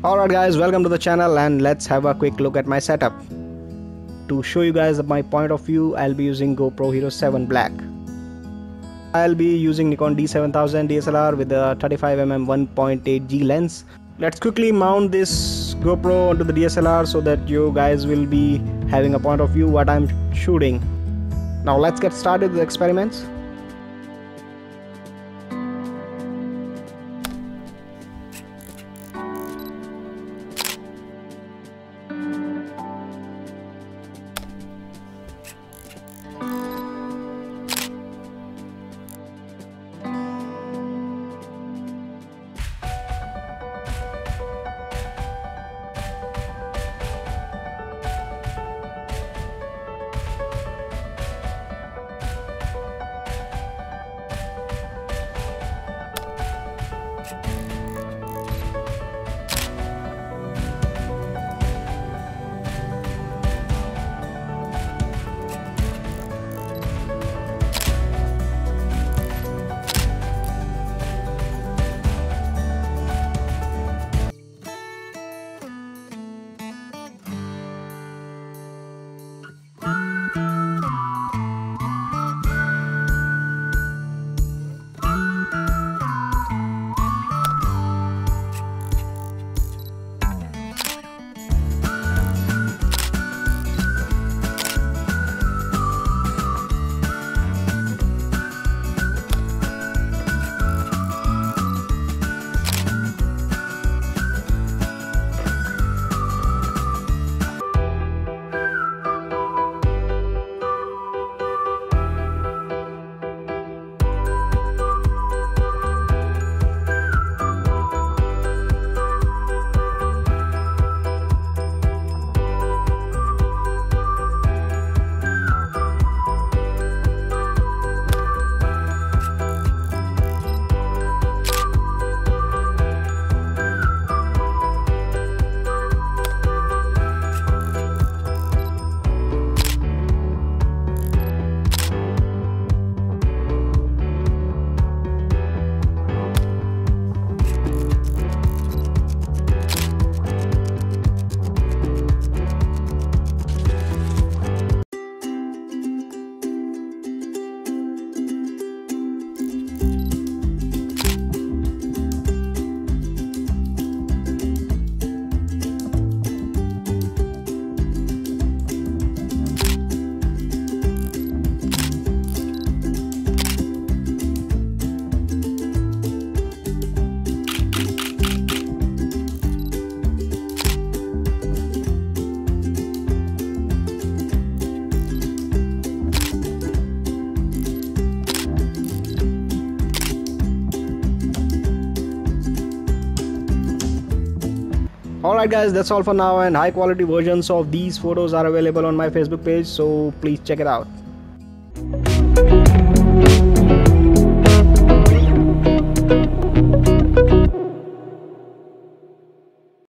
Alright guys, welcome to the channel and let's have a quick look at my setup. To show you guys my point of view, I'll be using GoPro Hero 7 Black. I'll be using Nikon D7000 DSLR with a 35mm 1.8G lens. Let's quickly mount this GoPro onto the DSLR so that you guys will be having a point of view what I'm shooting. Now let's get started with the experiments. Alright guys, that's all for now, and high quality versions of these photos are available on my Facebook page, so please check it out.